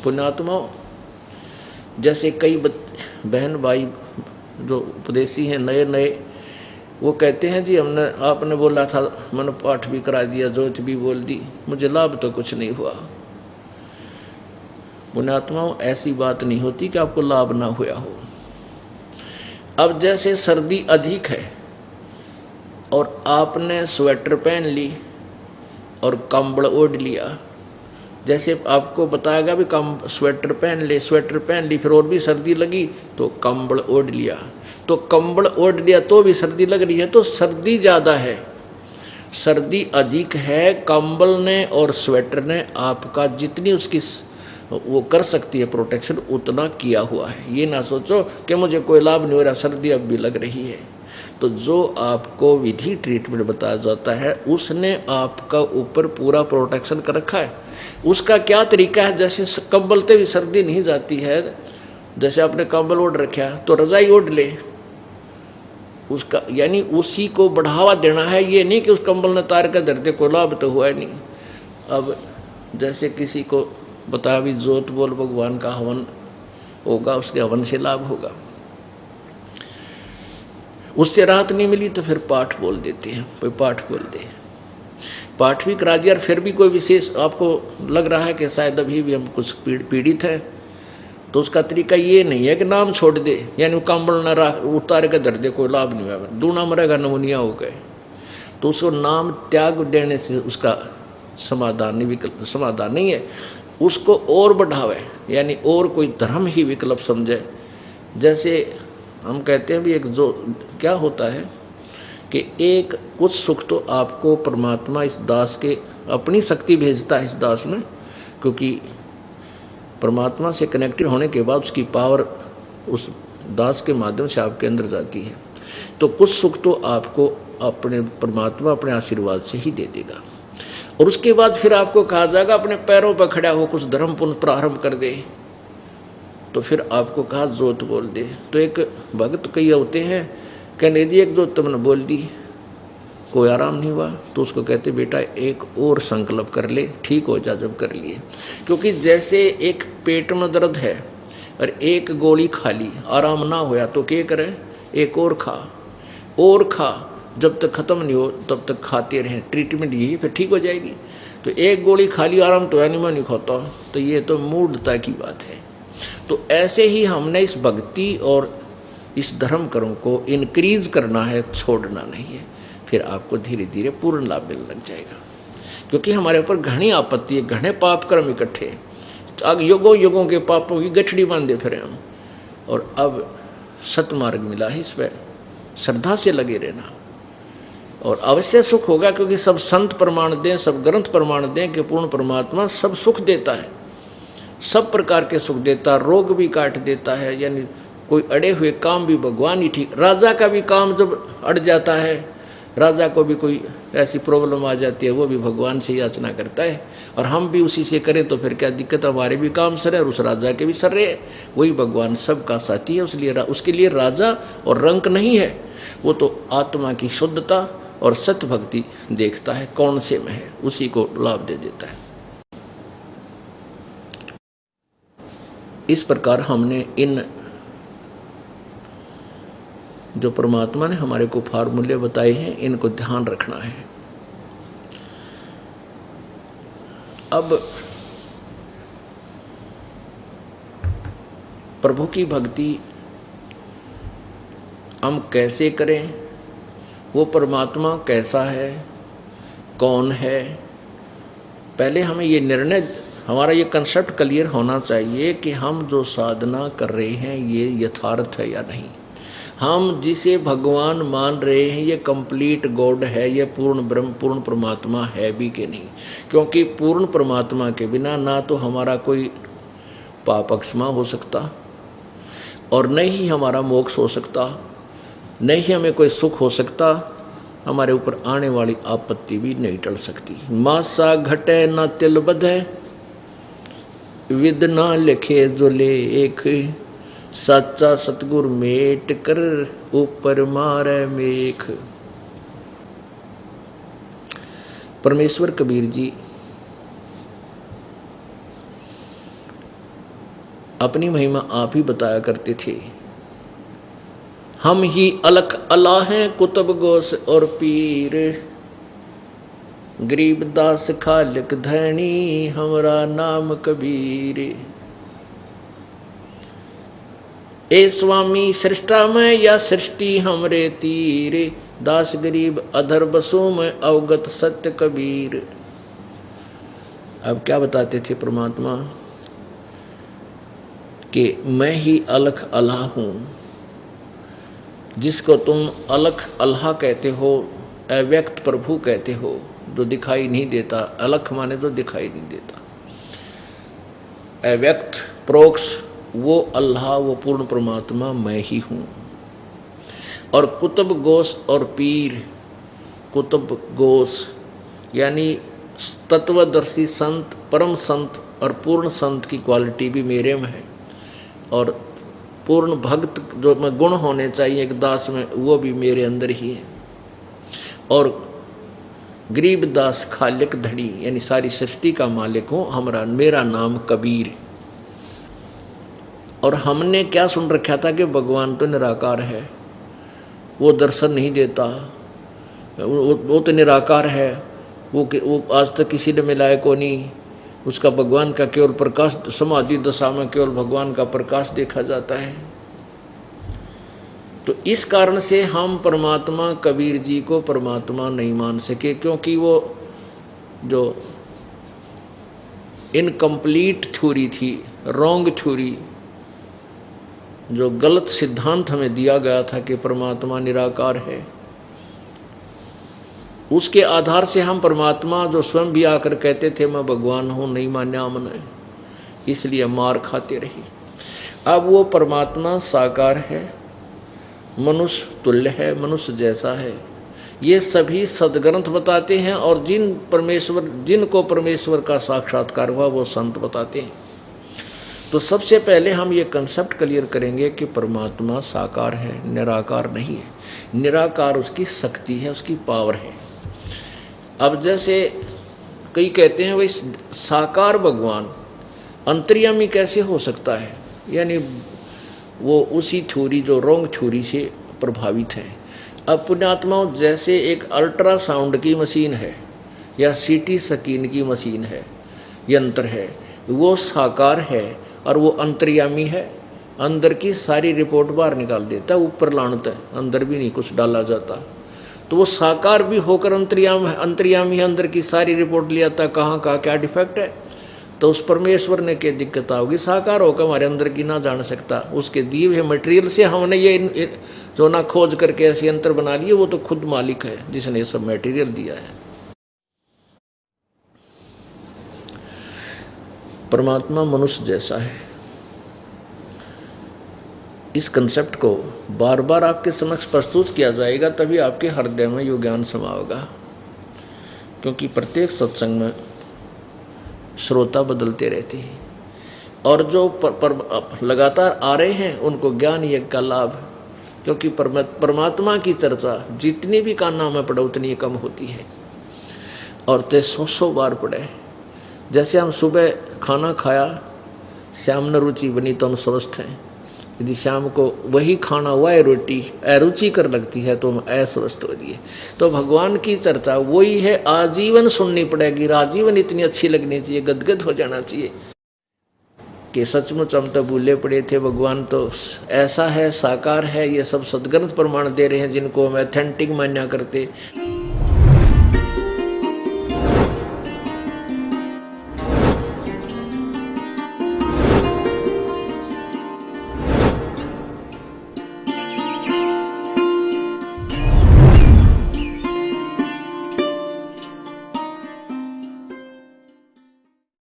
पुण्यात्माओं, जैसे कई बहन भाई जो उपदेशी हैं नए नए, वो कहते हैं जी हमने आपने बोला था, मैंने पाठ भी करा दिया, ज्योति भी बोल दी, मुझे लाभ तो कुछ नहीं हुआ। पुण्यात्माओं, ऐसी बात नहीं होती कि आपको लाभ ना हुआ हो। अब जैसे सर्दी अधिक है और आपने स्वेटर पहन ली और कंबल ओढ़ लिया, जैसे आपको बताएगा भी कम स्वेटर पहन ले, स्वेटर पहन ली, फिर और भी सर्दी लगी तो कंबल ओढ़ लिया, तो कंबल ओढ़ लिया तो भी सर्दी लग रही है, तो सर्दी ज़्यादा है, सर्दी अधिक है। कंबल ने और स्वेटर ने आपका जितनी उसकी वो कर सकती है प्रोटेक्शन, उतना किया हुआ है। ये ना सोचो कि मुझे कोई लाभ नहीं हो रहा, सर्दी अब भी लग रही है। तो जो आपको विधि ट्रीटमेंट बताया जाता है, उसने आपका ऊपर पूरा प्रोटेक्शन कर रखा है। उसका क्या तरीका है, जैसे कंबल से भी सर्दी नहीं जाती है, जैसे आपने कंबल ओढ़ रखा है तो रजाई ओढ़ ले, उसका यानी उसी को बढ़ावा देना है। ये नहीं कि उस कंबल ने तार कर धरते, कोई लाभ तो हुआ नहीं। अब जैसे किसी को बताया भी जोत बोल भगवान का हवन होगा, उसके हवन से लाभ होगा, उससे राहत नहीं मिली तो फिर पाठ बोल देते हैं, कोई पाठ बोल दे, पाठ भी करा दिया, फिर भी कोई विशेष आपको लग रहा है कि शायद अभी भी हम कुछ पीड़ित हैं, तो उसका तरीका ये नहीं है कि नाम छोड़ दे, यानी कंबल न रख उतार के धर दे, कोई लाभ नहीं हुआ, दूना मरेगा नमूनिया हो गए, तो उसको नाम त्याग देने से उसका समाधान नहीं, विकल्प समाधान नहीं है। उसको और बढ़ावे, यानी और कोई धर्म ही विकल्प समझे। जैसे हम कहते हैं भी एक जो क्या होता है कि एक कुछ सुख तो आपको परमात्मा इस दास के अपनी शक्ति भेजता है इस दास में, क्योंकि परमात्मा से कनेक्टेड होने के बाद उसकी पावर उस दास के माध्यम से आपके अंदर जाती है। तो कुछ सुख तो आपको अपने परमात्मा अपने आशीर्वाद से ही दे देगा, और उसके बाद फिर आपको कहा जाएगा अपने पैरों पर खड़ा हो, कुछ धर्म पुण्य प्रारंभ कर दे, तो फिर आपको कहा जोत बोल दे। तो एक भक्त कई होते हैं कहने दी एक जोत तुमने बोल दी, कोई आराम नहीं हुआ, तो उसको कहते बेटा एक और संकल्प कर ले, ठीक हो जा जब कर लिए। क्योंकि जैसे एक पेट में दर्द है और एक गोली खा ली, आराम ना होया तो क्या करें, एक और खा, और खा, जब तक ख़त्म नहीं हो तब तक खाते रहें, ट्रीटमेंट यही, फिर ठीक हो जाएगी। तो एक गोली खा ली, आराम तो यानी मैं नहीं खाता, तो ये तो मूढ़ता की बात है। तो ऐसे ही हमने इस भक्ति और इस धर्म कर्म को इनक्रीज करना है, छोड़ना नहीं है, फिर आपको धीरे धीरे पूर्ण लाभ मिलने लग जाएगा। क्योंकि हमारे ऊपर घनी आपत्ति है, घने पाप कर्म इकट्ठे, अब युगों युगों के पापों की गठड़ी बांधे फिर हम, और अब सतमार्ग मिला है, इस पर श्रद्धा से लगे रहना और अवश्य सुख होगा। क्योंकि सब संत प्रमाण दें, सब ग्रंथ प्रमाण दें कि पूर्ण परमात्मा सब सुख देता है, सब प्रकार के सुख देता, रोग भी काट देता है, यानी कोई अड़े हुए काम भी भगवान ही ठीक। राजा का भी काम जब अड़ जाता है, राजा को भी कोई ऐसी प्रॉब्लम आ जाती है, वो भी भगवान से याचना करता है, और हम भी उसी से करें तो फिर क्या दिक्कत, हमारे भी काम सरे और उस राजा के भी सर रहे। वही भगवान सबका साथी है, उसके लिए राजा और रंक नहीं है, वो तो आत्मा की शुद्धता और सत्य भक्ति देखता है, कौन से में है उसी को लाभ दे देता है। इस प्रकार हमने इन जो परमात्मा ने हमारे को फार्मूले बताए हैं, इनको ध्यान रखना है। अब प्रभु की भक्ति हम कैसे करें, वो परमात्मा कैसा है, कौन है, पहले हमें ये निर्णय, हमारा ये कंसेप्ट क्लियर होना चाहिए कि हम जो साधना कर रहे हैं ये यथार्थ है या नहीं। हम जिसे भगवान मान रहे हैं ये कंप्लीट गॉड है, ये पूर्ण ब्रह्म पूर्ण परमात्मा है भी कि नहीं। क्योंकि पूर्ण परमात्मा के बिना ना तो हमारा कोई पाप क्षमा हो सकता, और न ही हमारा मोक्ष हो सकता, न ही हमें कोई सुख हो सकता, हमारे ऊपर आने वाली आपत्ति भी नहीं टल सकती। मासा घटे न तिल बधे, विद ना लिखे जो लेख, सच्चा सतगुर मेट कर ऊपर मारे मेख। परमेश्वर कबीर जी अपनी महिमा आप ही बताया करते थे। हम ही अलख अल्लाह हैं कुतुब गोस और पीर, गरीब दास खालिक धनी हमरा नाम कबीर। ए स्वामी सृष्टा में या सृष्टि हमरे तीर, दास गरीब अधर बसों में अवगत सत्य कबीर। अब क्या बताते थे परमात्मा कि मैं ही अलख अल्लाह हूँ, जिसको तुम अलख अल्लाह कहते हो, अव्यक्त प्रभु कहते हो, जो दिखाई नहीं देता। अलख माने तो दिखाई नहीं देता, अव्यक्त प्रोक्ष वो अल्लाह, वो पूर्ण परमात्मा मैं ही हूँ। और कुतुब गोस और पीर, कुतुब गोस यानी तत्वदर्शी संत, परम संत और पूर्ण संत की क्वालिटी भी मेरे में है, और पूर्ण भक्त जो में गुण होने चाहिए एक दास में, वो भी मेरे अंदर ही है। और गरीब दास खालिक धड़ी यानी सारी सृष्टि का मालिक हूँ, हमारा मेरा नाम कबीर। और हमने क्या सुन रखा था कि भगवान तो निराकार है, वो दर्शन नहीं देता, वो तो निराकार है, वो आज तक किसी ने मिलाए को नहीं, उसका भगवान का केवल प्रकाश, समाधि दशा में केवल भगवान का प्रकाश देखा जाता है। तो इस कारण से हम परमात्मा कबीर जी को परमात्मा नहीं मान सके, क्योंकि वो जो इनकम्प्लीट थ्योरी थी, रॉन्ग थ्योरी, जो गलत सिद्धांत हमें दिया गया था कि परमात्मा निराकार है, उसके आधार से हम परमात्मा जो स्वयं भी आकर कहते थे मैं भगवान हूँ, नहीं मान्या हमने, इसलिए मार खाते रही। अब वो परमात्मा साकार है, मनुष्य तुल्य है, मनुष्य जैसा है, ये सभी सदग्रंथ बताते हैं। और जिनको परमेश्वर का साक्षात्कार हुआ वो संत बताते हैं। तो सबसे पहले हम ये कंसेप्ट क्लियर करेंगे कि परमात्मा साकार है, निराकार नहीं है। निराकार उसकी शक्ति है, उसकी पावर है। अब जैसे कई कहते हैं भाई साकार भगवान अंतर्यामी कैसे हो सकता है, यानी वो उसी थ्योरी जो रॉन्ग थ्योरी से प्रभावित है। अब पुण्यात्माओं, जैसे एक अल्ट्रासाउंड की मशीन है या सीटी स्कैन की मशीन है, यंत्र है, वो साकार है और वो अंतर्यामी है, अंदर की सारी रिपोर्ट बाहर निकाल देता है, ऊपर लानता है, अंदर भी नहीं कुछ डाला जाता। तो वो साकार भी होकर अंतर्यामी है, अंदर की सारी रिपोर्ट ले आता है, कहाँ क्या डिफेक्ट है। तो उस परमेश्वर ने क्या दिक्कत होगी, साकार होकर हमारे अंदर की ना जान सकता। उसके दिए हुए मटेरियल से हमने ये जो ना खोज करके ऐसे यंत्र बना लिए, वो तो खुद मालिक है जिसने ये सब मटेरियल दिया है। परमात्मा मनुष्य जैसा है, इस कंसेप्ट को बार बार आपके समक्ष प्रस्तुत किया जाएगा, तभी आपके हृदय में यो ज्ञान समाएगा। क्योंकि प्रत्येक सत्संग में श्रोता बदलते रहते हैं, और जो लगातार आ रहे हैं उनको ज्ञान यज्ञ का लाभ, क्योंकि परमात्मा की चर्चा जितनी भी कान्ना में पढ़े उतनी कम होती है, और ते 100 बार पढ़े। जैसे हम सुबह खाना खाया, शाम न रुचि बनी तो हम स्वस्थ हैं। यदि शाम को वही खाना हुआ है, रोटी अरुचिकर लगती है, तो हम अस्वस्थ हो दिए। तो भगवान की चर्चा वही है, आजीवन सुननी पड़ेगी, आजीवन इतनी अच्छी लगनी चाहिए, गदगद हो जाना चाहिए कि सचमुच हम तो भूले पड़े थे, भगवान तो ऐसा है, साकार है। ये सब सदग्रंथ प्रमाण दे रहे हैं, जिनको हम ऑथेंटिक मान्या करते।